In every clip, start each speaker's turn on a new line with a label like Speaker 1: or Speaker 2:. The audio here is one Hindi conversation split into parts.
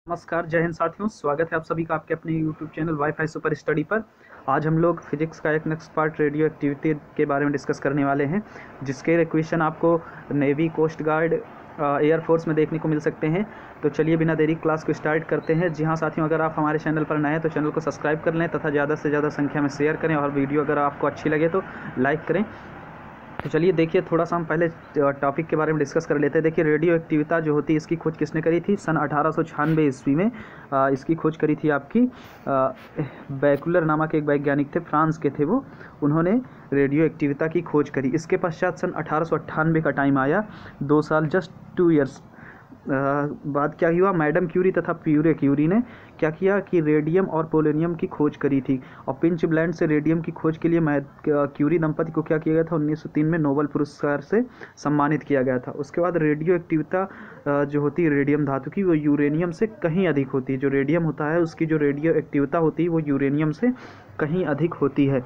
Speaker 1: नमस्कार, जय हिंद साथियों। स्वागत है आप सभी का आपके अपने YouTube channel wifi super study पर। आज हम लोग फिजिक्स का एक नेक्स्ट पार्ट रेडियो एक्टिविटी के बारे में डिस्कस करने वाले हैं, जिसके क्वेश्चन आपको नेवी, कोस्ट गार्ड, एयरफोर्स में देखने को मिल सकते हैं। तो चलिए बिना देरी क्लास को स्टार्ट करते हैं। जी हाँ साथियों, अगर आप हमारे चैनल पर नए हैं तो चैनल को सब्सक्राइब कर लें तथा ज़्यादा से ज़्यादा संख्या में शेयर करें, और वीडियो अगर आपको अच्छी लगे तो लाइक करें। तो चलिए देखिए, थोड़ा सा हम पहले टॉपिक के बारे में डिस्कस कर लेते हैं। देखिए, रेडियो एक्टिविटी जो होती है, इसकी खोज किसने करी थी? सन 1896 ईस्वी में इसकी खोज करी थी आपकी बैकुलर नामक एक वैज्ञानिक थे, फ्रांस के थे वो। उन्होंने रेडियो एक्टिविटी की खोज करी। इसके पश्चात सन 1898 का टाइम आया, 2 साल, जस्ट 2 ईयर्स बाद क्या हुआ, मैडम क्यूरी तथा प्यूरे क्यूरी ने क्या किया कि रेडियम और पोलोनियम की खोज करी थी। और पिंच ब्लेंड से रेडियम की खोज के लिए क्यूरी दंपति को क्या किया गया था? 1903 में नोबेल पुरस्कार से सम्मानित किया गया था। उसके बाद रेडियो एक्टिविटी जो होती है रेडियम धातु की, वो यूरेनियम से कहीं अधिक होती है। जो रेडियम होता है उसकी जो रेडियो एक्टिविटी होती है वो यूरेनियम से कहीं अधिक होती है।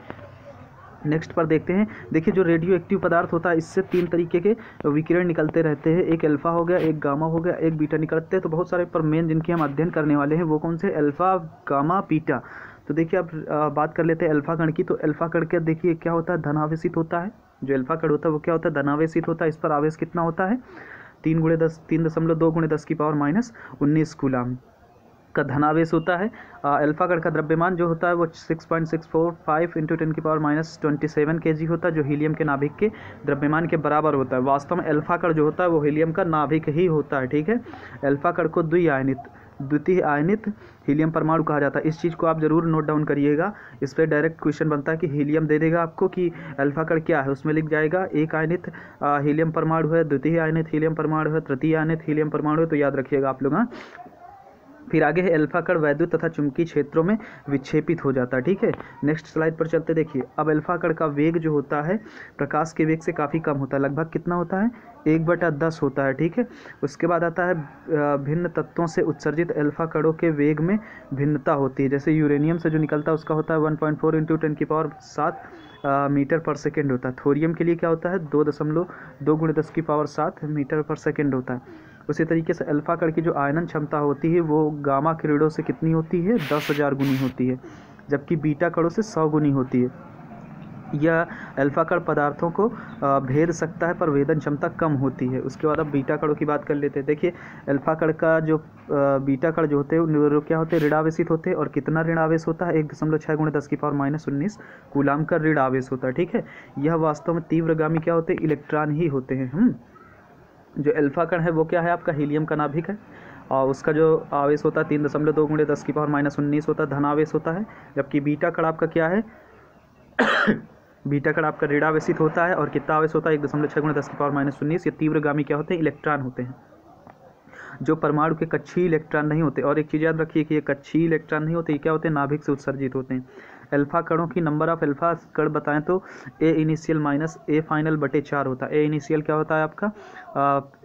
Speaker 1: नेक्स्ट पर देखते हैं। देखिए, जो रेडियो एक्टिव पदार्थ होता है, इससे 3 तरीके के विकिरण निकलते रहते हैं। एक अल्फा हो गया, एक गामा हो गया, एक बीटा निकलते हैं। तो बहुत सारे पर मेन जिनकी हम अध्ययन करने वाले हैं वो कौन से? Alpha, gamma, beta. तो देखिए, अब बात कर लेते हैं अल्फा कण की। तो अल्फा कण के देखिए क्या होता है? धनावेशित होता है। जो अल्फा कण होता है वो क्या होता है? धनावेशित होता है। इस पर आवेश कितना होता है? 3.2 × 10⁻⁻19 कूलम का धनावेश होता है। अल्फा कण का द्रव्यमान जो होता है वो 6.645 × 10⁻27 kg होता है, जो हीलियम के नाभिक के द्रव्यमान के बराबर होता है। वास्तव में अल्फा कण जो होता है वो हीलियम का नाभिक ही होता है, ठीक है। अल्फा कण को द्वितीय आयनित हीलियम परमाणु कहा जाता है। इस चीज़ को आप जरूर नोट डाउन करिएगा। इस पर डायरेक्ट क्वेश्चन बनता है कि हीलियम दे देगा आपको कि अल्फा कण क्या है, उसमें लिख जाएगा एक आयनित हीलियम परमाणु है, द्वितीय आयनित हीलियम परमाणु है, तृतीय आयनित हीलियम परमाणु है। तो याद रखिएगा आप लोग। हाँ, फिर आगे है अल्फा कण वैद्युत तथा चुंबकीय क्षेत्रों में विक्षेपित हो जाता है, ठीक है। नेक्स्ट स्लाइड पर चलते। देखिए, अब अल्फा कण का वेग जो होता है प्रकाश के वेग से काफ़ी कम होता है। लगभग कितना होता है? 1/10 होता है, ठीक है। उसके बाद आता है भिन्न तत्वों से उत्सर्जित अल्फा कणों के वेग में भिन्नता होती है। जैसे यूरेनियम से जो निकलता है उसका होता है 1.4 × 10⁻7 मीटर पर सेकेंड होता है। थोरियम के लिए क्या होता है? 2.2 × 10⁻7 मीटर पर सेकेंड होता है। उसी तरीके से अल्फा कण की जो आयनन क्षमता होती है वो गामा किरणों से कितनी होती है? 10,000 गुनी होती है, जबकि बीटा कणों से 100 गुनी होती है। यह अल्फा कण पदार्थों को भेद सकता है, पर वेदन क्षमता कम होती है। उसके बाद अब बीटा कणों की बात कर लेते हैं। देखिए, अल्फा कण का जो बीटा कण जो होते हैं वो क्या होते हैं? ऋण आवेशित होते हैं। और कितना ऋण आवेश होता है? 1.6 × 10⁻19 कूलाम का ऋण आवेश होता है, ठीक है। यह वास्तव में तीव्रगामी क्या होते हैं? इलेक्ट्रॉन ही होते हैं। जो अल्फा कण है वो क्या है? आपका हीलियम का नाभिक है, और उसका जो आवेश होता है 3.2 × 10⁻19 होता है, धनावेश होता है। जबकि बीटा कण आपका क्या है? बीटा कण आपका ऋणावेशित होता है, और कितना आवेश होता है? 1.6 × 10⁻19। ये तीव्रगामी क्या होते हैं? इलेक्ट्रॉन होते हैं, जो परमाणु के कक्षीय इलेक्ट्रॉन नहीं होते। और एक चीज़ याद रखिए कि ये कक्षीय इलेक्ट्रॉन नहीं होते, ये क्या होते हैं? नाभिक से उत्सर्जित होते हैं। अल्फा कणों की नंबर ऑफ अल्फा कण बताएं तो ए इनिशियल माइनस ए फाइनल बटे 4 होता है। ए इनिशियल क्या होता है आपका?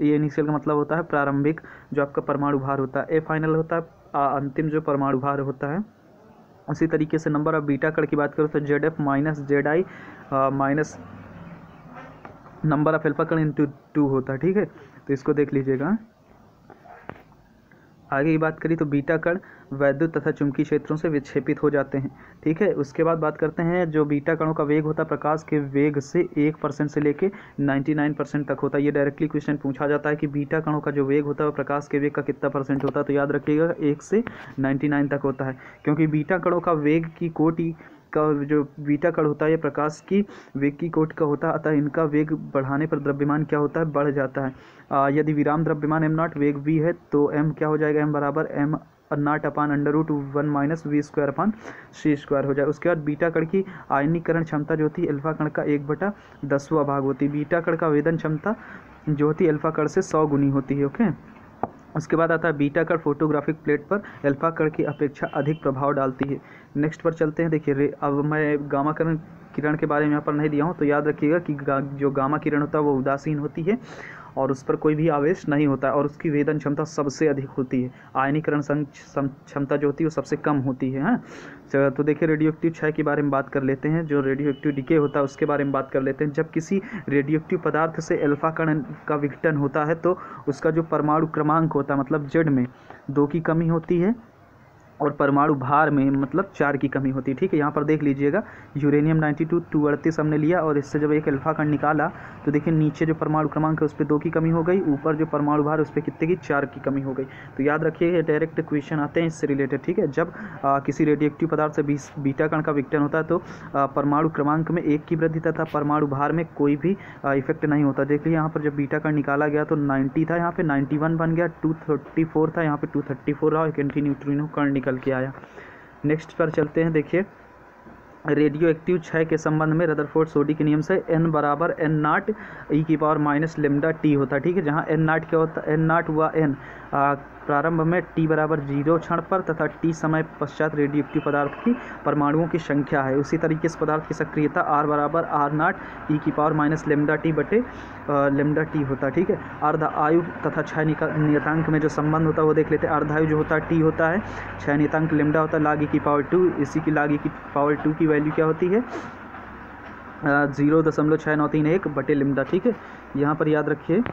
Speaker 1: ए इनिशियल का मतलब होता है प्रारंभिक जो आपका परमाणु भार होता है। ए फाइनल होता है अंतिम जो परमाणु भार होता है। उसी तरीके से नंबर ऑफ बीटा कण की बात करो तो ZF minus ZI minus number of alpha कण × 2 होता है, ठीक है। तो इसको देख लीजिएगा। आगे की बात करी तो बीटा कण वैद्युत तथा चुंबकीय क्षेत्रों से विक्षेपित हो जाते हैं, ठीक है। उसके बाद बात करते हैं, जो बीटा कणों का वेग होता है प्रकाश के वेग से 1% से लेके 99% तक होता है। ये डायरेक्टली क्वेश्चन पूछा जाता है कि बीटा कणों का जो वेग होता है वो प्रकाश के वेग का कितना % होता है? तो याद रखिएगा 1 से 99 तक होता है, क्योंकि बीटा कणों का वेग की कोटि का जो बीटा कण होता है ये प्रकाश की वेग की कोटि का होता है। अतः इनका वेग बढ़ाने पर द्रव्यमान क्या होता है? बढ़ जाता है। यदि विराम द्रव्यमान m0 वेग v है तो m क्या हो जाएगा? m बराबर m0/√1 - v² हो जाए। उसके बाद बीटा कण की आयनीकरण क्षमता जो होती है अल्फा कण का 1/10वां भाग होती है। बीटा कण का वेदन क्षमता जो होती है अल्फा कण से 100 गुनी होती है, ओके। उसके बाद आता है बीटा कण फोटोग्राफिक प्लेट पर अल्फा कण की अपेक्षा अधिक प्रभाव डालती है। नेक्स्ट पर चलते हैं। देखिए, अब मैं गामा किरण के बारे में यहाँ पर नहीं दिया हूँ, तो याद रखिएगा कि जो गामा किरण होता है वो उदासीन होती है, और उस पर कोई भी आवेश नहीं होता है और उसकी वेदन क्षमता सबसे अधिक होती है। आयनीकरण क्षमता जो होती है वो सबसे कम होती है। हाँ, तो देखिए रेडियो एक्टिव क्षय के बारे में बात कर लेते हैं। जो रेडियो एक्टिव डिके होता है उसके बारे में बात कर लेते हैं। जब किसी रेडियो एक्टिव पदार्थ से अल्फा कण का विघटन होता है तो उसका जो परमाणु क्रमांक होता है मतलब जेड में 2 की कमी होती है और परमाणु भार में मतलब 4 की कमी होती है। ठीक है, यहाँ पर देख लीजिएगा यूरेनियम 92 238 हमने लिया और इससे जब एक अल्फा कण निकाला तो देखिए नीचे जो परमाणु क्रमांक है उस पर 2 की कमी हो गई, ऊपर जो परमाणु भार उस पर कितने की 4 की कमी हो गई। तो याद रखिए ये डायरेक्ट क्वेश्चन आते हैं इससे रिलेटेड। ठीक है, जब किसी रेडियो एक्टिव पदार्थ से बीटा कण का विघटन होता है तो परमाणु क्रमांक में 1 की वृद्धि तथा परमाणु भार में कोई भी इफेक्ट नहीं होता। देखिए यहाँ पर जब बीटा कण निकाला गया तो 90 था, यहाँ पे 91 बन गया, 234 था, यहाँ पे 234 रहा, एक एंटी न्यूट्रिनो कण निकल के आया। नेक्स्ट पर चलते हैं। देखिए रेडियो एक्टिव क्षय के संबंध में रदरफोर्ड सोडी के नियम से n बराबर n नॉट e की पावर माइनस लेमडा टी होता है। ठीक है, जहाँ n नॉट क्या होता है, n नॉट हुआ n प्रारंभ में t बराबर 0 क्षण पर तथा t समय पश्चात रेडियो एक्टिव पदार्थ की परमाणुओं की संख्या है। उसी तरीके से पदार्थ की सक्रियता r बराबर r नॉट e की पावर माइनस लेमडा टी बटे लेमडा टी होता है। ठीक है, अर्ध आयु तथा क्षय नियतांक में जो संबंध होता है वो देख लेते हैं। अर्ध आयु जो होता है t होता है, क्षय नियतांक लेमडा होता है log e की पावर 2, इसी की log e की पावर 2 की वैल्यू क्या होती है 0.6931 बटे लेमडा। ठीक है, यहाँ पर याद रखिए।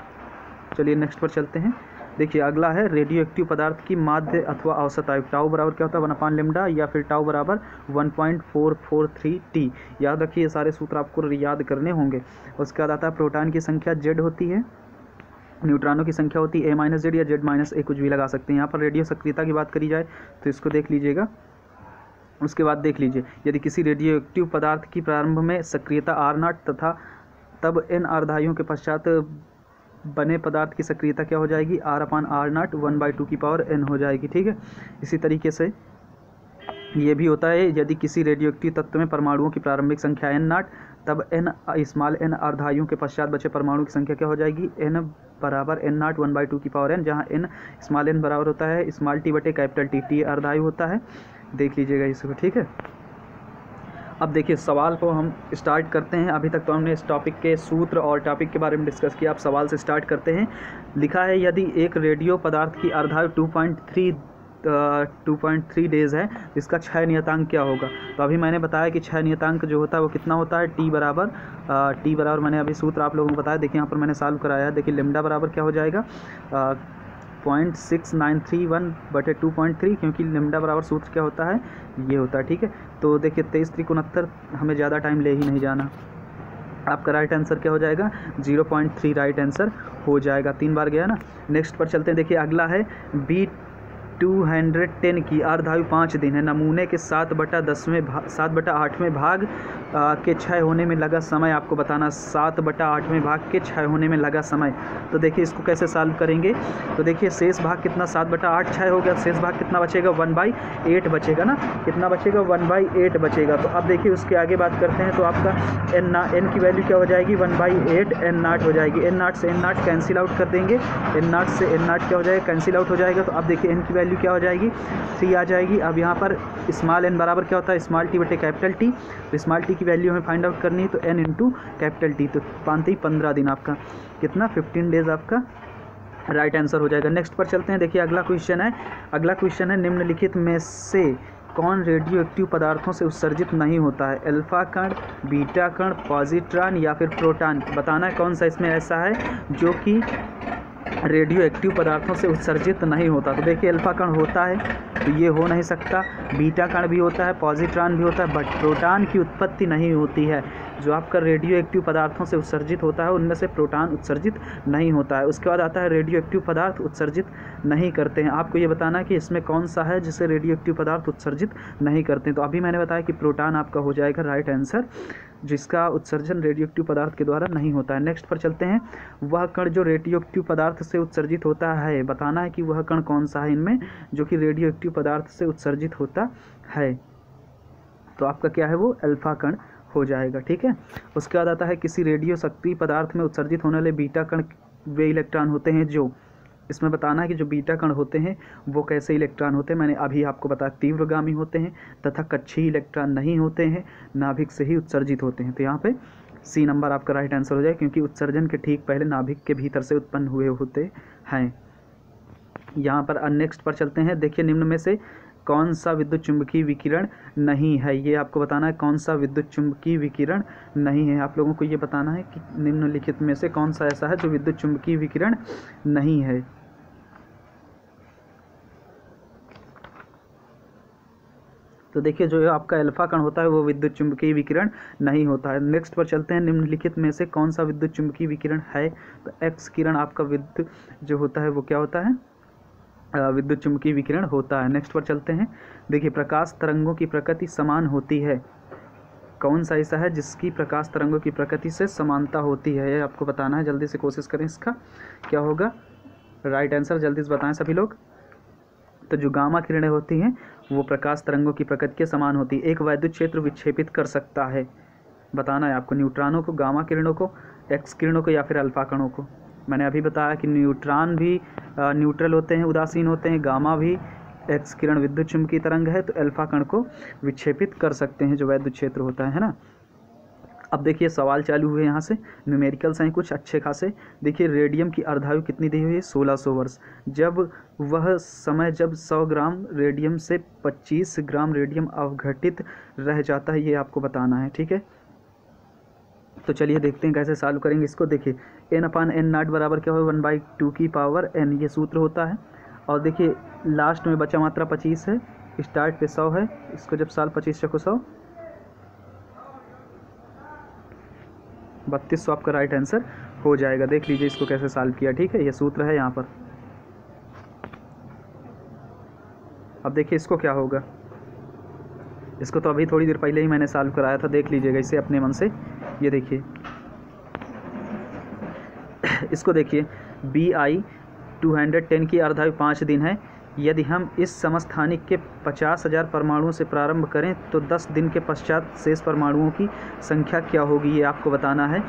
Speaker 1: चलिए नेक्स्ट पर चलते हैं। देखिए अगला है रेडियो एक्टिव पदार्थ की माध्य अथवा औसत आयु। टाउ बराबर क्या होता है 1 लेमडा या फिर टाउ बराबर 1.443 टी। याद रखिए ये सारे सूत्र आपको याद करने होंगे। उसके बाद आता है प्रोटॉन की संख्या जेड होती है, न्यूट्रॉनों की संख्या होती है a-z या z-a, कुछ भी लगा सकते हैं। यहाँ पर रेडियो सक्रियता की बात करी जाए तो इसको देख लीजिएगा। उसके बाद देख लीजिए यदि किसी रेडियो एक्टिव पदार्थ की प्रारंभ में सक्रियता r0 तथा तब n अर्धायुओं के पश्चात बने पदार्थ की सक्रियता क्या हो जाएगी r/r0 1/2 की पावर n हो जाएगी। ठीक है, इसी तरीके से ये भी होता है यदि किसी रेडियो एक्टिव तत्व में परमाणुओं की प्रारंभिक संख्या n0 तब n स्मॉल n अर्धायुओं के पश्चात बचे परमाणु की संख्या क्या हो जाएगी n बराबर n0 1/2 की पावर n, जहाँ n स्मॉल n बराबर होता है स्मॉल t बटे कैपिटल टी। टी अर्धायु होता है, देख लीजिएगा इसको। ठीक है, अब देखिए सवाल को हम स्टार्ट करते हैं। अभी तक तो हमने इस टॉपिक के सूत्र और टॉपिक के बारे में डिस्कस किया, अब सवाल से स्टार्ट करते हैं। लिखा है यदि एक रेडियो पदार्थ की अर्धायु 2.3 डेज है, इसका क्षय नियतांक क्या होगा। तो अभी मैंने बताया कि क्षय नियतांक जो होता है वो कितना होता है टी बराबर मैंने अभी सूत्र आप लोगों को बताया। देखिए यहाँ पर मैंने सॉल्व कराया। देखिए लेमडा बराबर क्या हो जाएगा 0.6931 बटे 2.3, क्योंकि लेमडा बराबर सूत्र क्या होता है ये होता है। ठीक है, तो देखिए 23×3 हमें ज़्यादा टाइम ले ही नहीं जाना। आपका राइट आंसर क्या हो जाएगा 0.3 राइट आंसर हो जाएगा। 3 बार गया ना। नेक्स्ट पर चलते हैं। देखिए अगला है B210 की अर्धायु 5 दिन है। नमूने के 7/8वें भाग के क्षय होने में लगा समय आपको बताना। 7/8वें भाग के क्षय होने में लगा समय। तो देखिए इसको कैसे सॉल्व करेंगे। तो देखिए शेष भाग कितना 7/8 क्षय हो गया, शेष भाग कितना बचेगा 1/8 बचेगा ना। कितना बचेगा 1/8 बचेगा। तो अब देखिए उसके आगे बात करते हैं। तो आपका n की वैल्यू क्या हो जाएगी 1/8 n0 हो जाएगी। n0 से n0 कैंसिल आउट कर देंगे। n0 से n0 क्या हो जाएगा कैंसिल आउट हो जाएगा। तो अब देखिए n की वैल्यू क्या हो जाएगी 3 आ जाएगी। अब यहाँ पर स्मॉल n बराबर क्या होता है स्मॉल t बटे कैपिटल टी। तो स्मॉल t की वैल्यू हमें फाइंड आउट करनी है तो n इंटू कैपिटल टी। तो 15 दिन आपका कितना 15 डेज आपका राइट आंसर हो जाएगा। नेक्स्ट पर चलते हैं। देखिए अगला क्वेश्चन है निम्नलिखित में से कौन रेडियो एक्टिव पदार्थों से उत्सर्जित नहीं होता है। अल्फा कण, बीटा कण, पॉजिट्रॉन या फिर प्रोटॉन। बताना है कौन सा इसमें ऐसा है जो कि रेडियो एक्टिव पदार्थों से उत्सर्जित नहीं होता। तो देखिए अल्फा कण होता है तो ये हो नहीं सकता, बीटा कण भी होता है, पॉजिट्रॉन भी होता है, बट प्रोटॉन की उत्पत्ति नहीं होती है। जो आपका रेडियो एक्टिव पदार्थों से उत्सर्जित होता है उनमें से प्रोटॉन उत्सर्जित नहीं होता है। उसके बाद आता है रेडियो एक्टिव पदार्थ उत्सर्जित नहीं करते हैं। आपको ये बताना है कि इसमें कौन सा है जिसे रेडियो एक्टिव पदार्थ उत्सर्जित नहीं करते हैं। तो अभी मैंने बताया कि प्रोटॉन आपका हो जाएगा राइट आंसर, जिसका उत्सर्जन रेडियो एक्टिव पदार्थ के द्वारा नहीं होता है। नेक्स्ट पर चलते हैं। वह कण जो रेडियो एक्टिव पदार्थ से उत्सर्जित होता है, बताना है कि वह कण कौन सा है इनमें जो कि रेडियो एक्टिव पदार्थ से उत्सर्जित होता है। तो आपका क्या है वो अल्फा कण हो जाएगा। ठीक है, उसके बाद आता है किसी रेडियो सक्रिय पदार्थ में उत्सर्जित होने वाले बीटा कण वे इलेक्ट्रॉन होते हैं जो, इसमें बताना है कि जो बीटा कण होते हैं वो कैसे इलेक्ट्रॉन होते हैं। मैंने अभी आपको बताया तीव्रगामी होते हैं तथा कक्षीय इलेक्ट्रॉन नहीं होते हैं, नाभिक से ही उत्सर्जित होते हैं। तो यहाँ पे सी नंबर आपका राइट आंसर हो जाए, क्योंकि उत्सर्जन के ठीक पहले नाभिक के भीतर से उत्पन्न हुए होते हैं। यहाँ पर नेक्स्ट पर चलते हैं। देखिए, निम्न में से कौन सा विद्युत चुम्बकीय विकिरण नहीं है, ये आपको बताना है। कौन सा विद्युत चुम्बकीय विकिरण नहीं है, आप लोगों को ये बताना है कि निम्नलिखित में से कौन सा ऐसा है जो विद्युत चुम्बकीय विकिरण नहीं है। तो देखिए, जो आपका अल्फा कण होता है वो विद्युत चुम्बकीय विकिरण नहीं होता है। नेक्स्ट पर चलते हैं। निम्नलिखित में से कौन सा विद्युत चुम्बकीय विकिरण है, तो एक्स किरण आपका विद्युत जो होता है वो क्या होता है, विद्युत चुम्बकीय विकिरण होता है। नेक्स्ट पर चलते हैं। देखिए, प्रकाश तरंगों की प्रकृति समान होती है, कौन सा ऐसा है जिसकी प्रकाश तरंगों की प्रकृति से समानता होती है, ये आपको बताना है। जल्दी से कोशिश करें, इसका क्या होगा राइट आंसर, जल्दी से बताएं सभी लोग। तो जो गामा किरणें होती हैं वो प्रकाश तरंगों की प्रकृति के समान होती है। एक वैद्युत क्षेत्र विक्षेपित कर सकता है, बताना है आपको, न्यूट्रॉनों को, गामा किरणों को, एक्स किरणों को या फिर अल्फा कणों को। मैंने अभी बताया कि न्यूट्रॉन भी न्यूट्रल होते हैं, उदासीन होते हैं, गामा भी एक्स किरण विद्युत चुम्बकीय तरंग है, तो अल्फा कण को विक्षेपित कर सकते हैं जो वैद्युत क्षेत्र होता है ना। अब देखिए, सवाल चालू हुए यहाँ से, न्यूमेरिकल्स हैं कुछ अच्छे खासे। देखिए, रेडियम की अर्धायु कितनी दी हुई है, 1600 वर्ष। जब वह समय जब 100 ग्राम रेडियम से 25 ग्राम रेडियम अवघटित रह जाता है, ये आपको बताना है, ठीक है। तो चलिए देखते हैं कैसे सॉल्व करेंगे इसको। देखिए, n/n0 बराबर क्या होगा, 1/2 की पावर n, ये सूत्र होता है। और देखिए, लास्ट में बचा मात्रा 25 है, स्टार्ट पे 100 है, इसको जब साल 25 चको 100, 3200 आपका राइट आंसर हो जाएगा। देख लीजिए इसको कैसे सॉल्व किया, ठीक है, ये सूत्र है यहाँ पर। अब देखिए इसको क्या होगा, इसको तो अभी थोड़ी देर पहले ही मैंने सॉल्व कराया था, देख लीजिएगा इसे अपने मन से। ये देखिए, इसको देखिए, BI 210 की अर्धायु 5 दिन है। यदि हम इस समस्थानिक के 50,000 परमाणुओं से प्रारंभ करें तो 10 दिन के पश्चात शेष परमाणुओं की संख्या क्या होगी, ये आपको बताना है।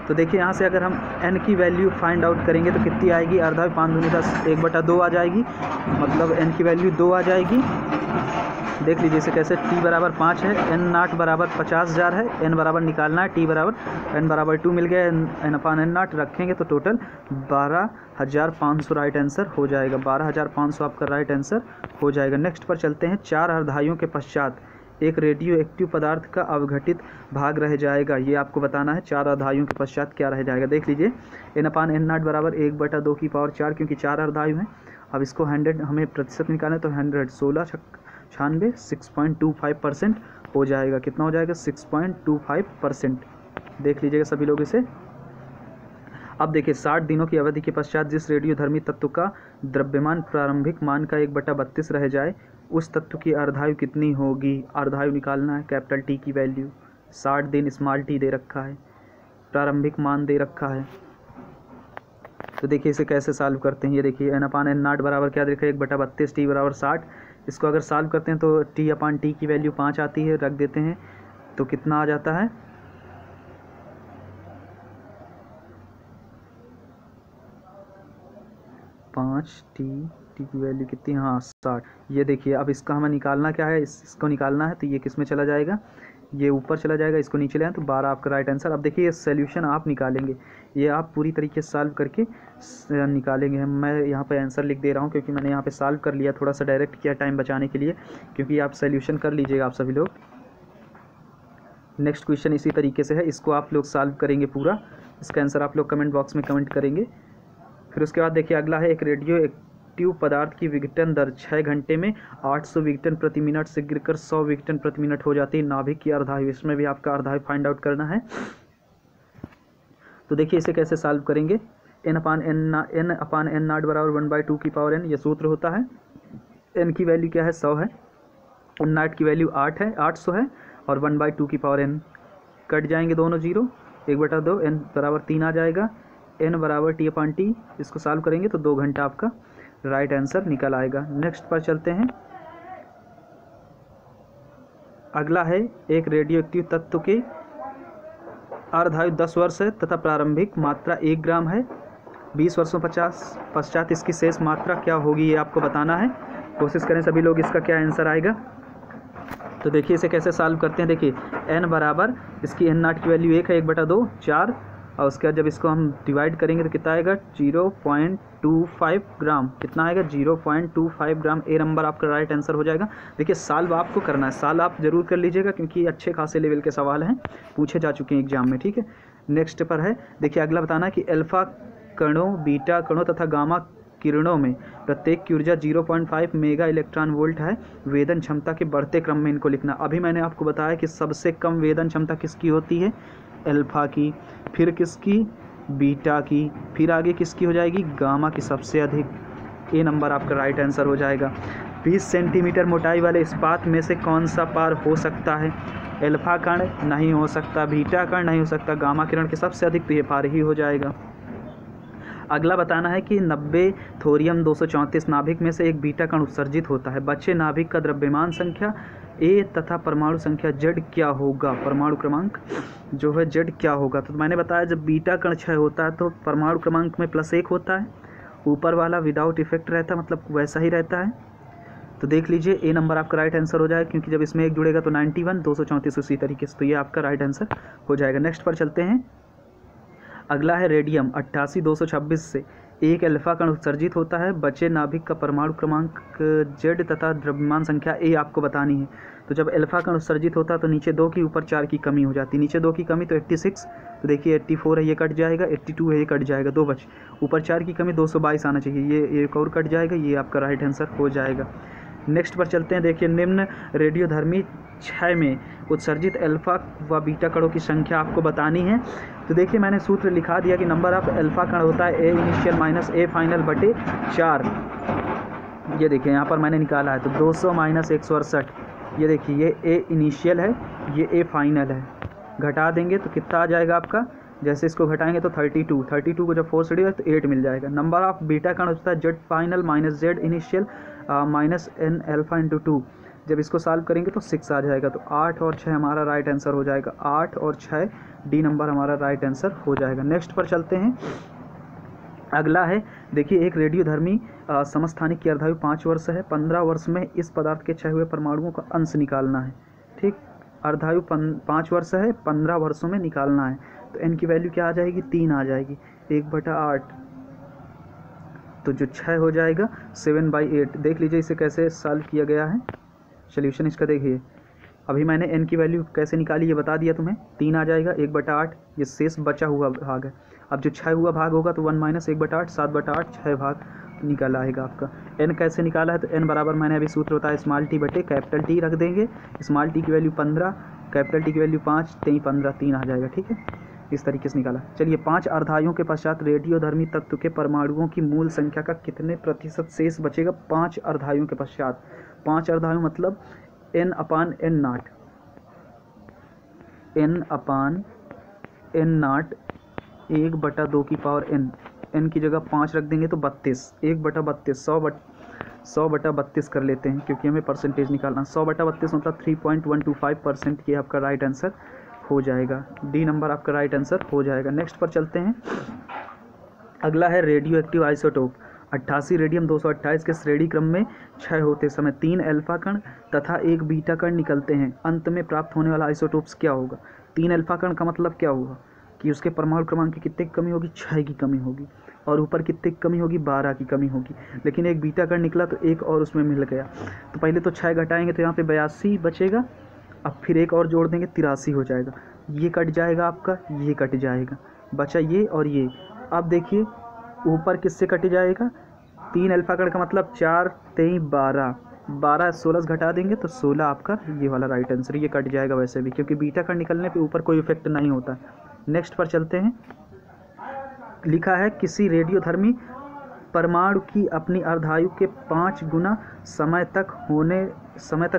Speaker 1: तो देखिए, यहाँ से अगर हम n की वैल्यू फाइंड आउट करेंगे तो कितनी आएगी, अर्धायु 5 दूनी 10, 1/2 आ जाएगी, मतलब n की वैल्यू 2 आ जाएगी। देख लीजिए इसे कैसे, t बराबर 5 है, n0 बराबर 50,000 है, n बराबर निकालना है, t बराबर n बराबर 2 मिल गया, n/n0 रखेंगे तो टोटल 12,500 राइट आंसर हो जाएगा। 12,500 आपका राइट आंसर हो जाएगा। नेक्स्ट पर चलते हैं। 4 अर्धायुओं के पश्चात एक रेडियो एक्टिव पदार्थ का अवघटित भाग रह जाएगा, ये आपको बताना है। 4 अर्धायुओं के पश्चात क्या रह जाएगा, देख लीजिए, n/n0 बराबर 1/2 की पावर 4, क्योंकि 4 अर्धायु हैं। अब इसको 100 हमें प्रतिशत निकालना है, तो 100 16 96 6.25% हो जाएगा। कितना हो जाएगा, 6.25%। देख लीजिएगा सभी लोग इसे। अब देखिए, 60 दिनों की अवधि के पश्चात जिस रेडियोधर्मी तत्व का द्रव्यमान प्रारंभिक मान का 1/32 रह जाए, उस तत्व की अर्धायु कितनी होगी। अर्धायु निकालना है, कैपिटल टी की वैल्यू, 60 दिन स्मॉल टी दे रखा है, प्रारंभिक मान दे रखा है। तो देखिए इसे कैसे सॉल्व करते हैं। ये देखिए, n/n0 बराबर क्या देखा, 1/32, टी बराबर 60। इसको अगर सॉल्व करते हैं तो t/t की वैल्यू 5 आती है, रख देते हैं तो कितना आ जाता है, 5t, t की वैल्यू कितनी, हाँ 60। ये देखिए, अब इसका हमें निकालना क्या है, इसको निकालना है, तो ये किस में चला जाएगा, ये ऊपर चला जाएगा, इसको नीचे ले आए तो 12 आपका राइट आंसर। अब देखिए, ये सोल्यूशन आप निकालेंगे, ये आप पूरी तरीके से सॉल्व करके निकालेंगे। मैं यहाँ पे आंसर लिख दे रहा हूँ क्योंकि मैंने यहाँ पे सॉल्व कर लिया, थोड़ा सा डायरेक्ट किया टाइम बचाने के लिए, क्योंकि आप सोल्यूशन कर लीजिएगा आप सभी लोग। नेक्स्ट क्वेश्चन इसी तरीके से है, इसको आप लोग सॉल्व करेंगे पूरा, इसका आंसर आप लोग कमेंट बॉक्स में कमेंट करेंगे। फिर उसके बाद देखिए अगला है, एक रेडियो एक्टिव पदार्थ की विघटन दर 6 घंटे में 800 विघटन प्रति मिनट से गिरकर 100 विघटन प्रति मिनट हो जाती है। नाभिक की अर्धायु, इसमें भी आपका अर्धायु फाइंड आउट करना है। तो देखिए इसे कैसे सॉल्व करेंगे, n/n0 बराबर 1/2 की पावर n, ये सूत्र होता है। n की वैल्यू क्या है, 100 है, n0 की वैल्यू 8 है, 800 है, और 1/2 की पावर n, कट जाएंगे दोनों जीरो, 1/2, n बराबर 3 आ जाएगा, n बराबर t/t। इसको सॉल्व करेंगे तो 2 घंटा आपका राइट आंसर निकल आएगा। नेक्स्ट पर चलते हैं। अगला है, एक रेडियो एक्टिव तत्व के अर्धायु 10 वर्ष है तथा प्रारंभिक मात्रा 1 ग्राम है। 20 वर्षों पश्चात इसकी शेष मात्रा क्या होगी, ये आपको बताना है। कोशिश करें सभी लोग, इसका क्या आंसर आएगा। तो देखिए इसे कैसे सॉल्व करते हैं। देखिए n बराबर इसकी n नाट की वैल्यू 1 है, 1/2 4, और उसके बाद जब इसको हम डिवाइड करेंगे तो कितना आएगा 0.25 ग्राम। कितना आएगा 0.25 ग्राम। ए नंबर आपका राइट आंसर हो जाएगा। देखिए सॉल्व आपको करना है, सॉल्व आप जरूर कर लीजिएगा क्योंकि अच्छे खासे लेवल के सवाल हैं, पूछे जा चुके हैं एग्जाम में। ठीक है, नेक्स्ट पर है देखिए अगला बताना है कि अल्फा कणों, बीटा कणों तथा गामा किरणों में प्रत्येक की ऊर्जा 0.5 मेगा इलेक्ट्रॉन वोल्ट है। वेदन क्षमता के बढ़ते क्रम में इनको लिखना। अभी मैंने आपको बताया कि सबसे कम वेदन क्षमता किसकी होती है, अल्फा की, फिर किसकी, बीटा की, फिर आगे किसकी हो जाएगी, गामा की सबसे अधिक। ए नंबर आपका राइट आंसर हो जाएगा। 20 सेंटीमीटर मोटाई वाले इस्पात में से कौन सा पार हो सकता है, अल्फा कण नहीं हो सकता, बीटा कण नहीं हो सकता, गामा किरण के सबसे अधिक तो ये पार ही हो जाएगा। अगला बताना है कि 90 थोरियम 234 नाभिक में से एक बीटा कण उत्सर्जित होता है। बचे नाभिक का द्रव्यमान संख्या ए तथा परमाणु संख्या जेड क्या होगा, परमाणु क्रमांक जो है जेड क्या होगा। तो मैंने बताया जब बीटा कण क्षय होता है तो परमाणु क्रमांक में +1 होता है, ऊपर वाला विदाउट इफेक्ट रहता है, मतलब वैसा ही रहता है। तो देख लीजिए ए नंबर आपका राइट आंसर हो जाएगा क्योंकि जब इसमें एक जुड़ेगा तो 91, 234 उसी तरीके से, तो ये आपका राइट आंसर हो जाएगा। नेक्स्ट पर चलते हैं। अगला है रेडियम 88 से एक अल्फा कण उत्सर्जित होता है। बचे नाभिक का परमाणु क्रमांक जेड तथा द्रव्यमान संख्या ए आपको बतानी है। तो जब अल्फा कण उत्सर्जित होता है तो नीचे 2 की ऊपर 4 की कमी हो जाती है। नीचे 2 की कमी तो 86, तो देखिए 84 है ये कट जाएगा, 82 है ये कट जाएगा, 2 बच, ऊपर 4 की कमी 222 आना चाहिए, ये एक और कट जाएगा, ये आपका राइट आंसर हो जाएगा। नेक्स्ट पर चलते हैं। देखिए निम्न रेडियोधर्मी क्षय में उत्सर्जित अल्फा व बीटा कणों की संख्या आपको बतानी है। तो देखिए मैंने सूत्र लिखा दिया कि नंबर ऑफ अल्फा कण होता है ए इनिशियल माइनस ए फाइनल बटे 4। ये देखिए यहाँ पर मैंने निकाला है तो 200 माइनस 168, ये देखिए ये ए इनिशियल है, ये ए फाइनल है, घटा देंगे तो कितना आ जाएगा आपका, जैसे इसको घटाएंगे तो 32 को जब 4 से डिवाइड तो 8 मिल जाएगा। नंबर ऑफ बीटा कण होता है Z final minus Z initial minus N alpha into 2। जब इसको सॉल्व करेंगे तो 6 आ जाएगा, तो 8 और 6 हमारा राइट आंसर हो जाएगा। 8 और 6 डी नंबर हमारा राइट आंसर हो जाएगा। नेक्स्ट पर चलते हैं। अगला है देखिए एक रेडियोधर्मी समस्थानिक की अर्धायु 5 वर्ष है। 15 वर्ष में इस पदार्थ के क्षय हुए परमाणुओं का अंश निकालना है। ठीक, अर्धायु 5 वर्ष है, 15 वर्षों में निकालना है। तो एन की वैल्यू क्या आ जाएगी, 3 आ जाएगी, 1/8, तो जो 6 हो जाएगा 7/8। देख लीजिए इसे कैसे सॉल्व किया गया है, सोल्यूशन इसका देखिए। अभी मैंने n की वैल्यू कैसे निकाली ये बता दिया तुम्हें, 3 आ जाएगा, 1/8, ये शेष बचा हुआ भाग है। अब जो 6 हुआ भाग होगा तो 1 माइनस 1/8, 7/8, 6 भाग निकाला आएगा आपका। n कैसे निकाला है, तो n बराबर मैंने अभी सूत्र बताया स्मॉल टी बटे कैपिटल टी रख देंगे। स्मॉल टी की वैल्यू 15, कैपिटल टी की वैल्यू 5, 15, 3 आ जाएगा। ठीक है, इस तरीके से निकाला। चलिए 5 अर्धायुओं के पश्चात रेडियोधर्मी तत्व के परमाणुओं की मूल संख्या का कितने प्रतिशत शेष बचेगा 5 अर्धायुओं के पश्चात। 5 अर्धायु मतलब n/n0, n/n0 1/2 की पावर n, n की जगह 5 रख देंगे तो 32, 1/32, 100/32 कर लेते हैं क्योंकि हमें परसेंटेज निकालना। 100/32 मतलब 3.125%, ये आपका राइट आंसर हो जाएगा। डी नंबर आपका राइट आंसर हो जाएगा। नेक्स्ट पर चलते हैं। अगला है रेडियो एक्टिव आइसोटोप 88 रेडियम 228 के श्रेणी क्रम में क्षय होते समय 3 अल्फा कण तथा 1 बीटा कण निकलते हैं। अंत में प्राप्त होने वाला आइसोटोप्स क्या होगा। 3 अल्फा कण का मतलब क्या होगा कि उसके परमाणु क्रमांक की कितने की कमी होगी, 6 की कमी होगी, और ऊपर कितने की कमी होगी, 12 की कमी होगी। लेकिन एक बीटा कण निकला तो एक और उसमें मिल गया, तो पहले तो 6 घटाएंगे तो यहाँ पे 82 बचेगा, अब फिर एक और जोड़ देंगे 83 हो जाएगा, ये कट जाएगा आपका, ये कट जाएगा, बचा ये और ये। अब देखिए ऊपर किससे कट जाएगा, 3 अल्फा कण का मतलब 4, 3, 12, 12 16 घटा देंगे तो 16 आपका ये वाला राइट आंसर, ये कट जाएगा वैसे भी क्योंकि बीटा कण निकलने पे ऊपर कोई इफेक्ट नहीं होता। नेक्स्ट पर चलते हैं। लिखा है किसी रेडियोधर्मी परमाणु की अपनी अर्धायु के 5 गुना समय तक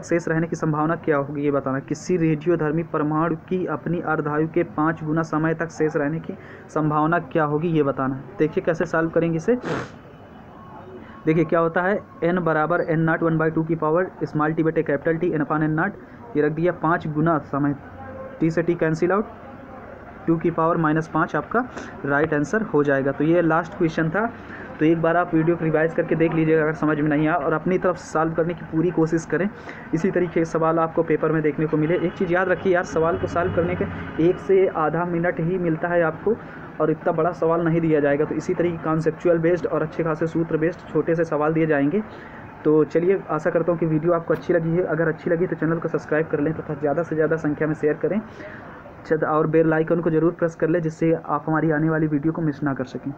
Speaker 1: शेष रहने की संभावना क्या होगी, ये बताना। किसी रेडियोधर्मी परमाणु की अपनी अर्धायु के 5 गुना समय तक शेष रहने की संभावना क्या होगी, ये बताना। देखिए कैसे सॉल्व करेंगे इसे। देखिए क्या होता है, n बराबर n0 1/2 की पावर स्मॉल टी बटे कैपिटल टी n/n0, ये रख दिया 5 गुना समय, t से t कैंसिल आउट, 2 की पावर -5 आपका राइट आंसर हो जाएगा। तो ये लास्ट क्वेश्चन था। तो एक बार आप वीडियो को रिवाइज़ करके देख लीजिएगा अगर समझ में नहीं आया, और अपनी तरफ सॉल्व करने की पूरी कोशिश करें। इसी तरीके के सवाल आपको पेपर में देखने को मिले। एक चीज़ याद रखिए यार, सवाल को सॉल्व करने के 1 से आधा मिनट ही मिलता है आपको, और इतना बड़ा सवाल नहीं दिया जाएगा। तो इसी तरीके कॉन्सेप्चुअल बेस्ड और अच्छे खासे सूत्र बेस्ड छोटे से सवाल दिए जाएंगे। तो चलिए, आशा करता हूँ कि वीडियो आपको अच्छी लगी है। अगर अच्छी लगी तो चैनल को सब्सक्राइब कर लें तथा ज़्यादा से ज़्यादा संख्या में शेयर करें, और बेल आइकन को ज़रूर प्रेस कर लें, जिससे आप हमारी आने वाली वीडियो को मिस ना कर सकें।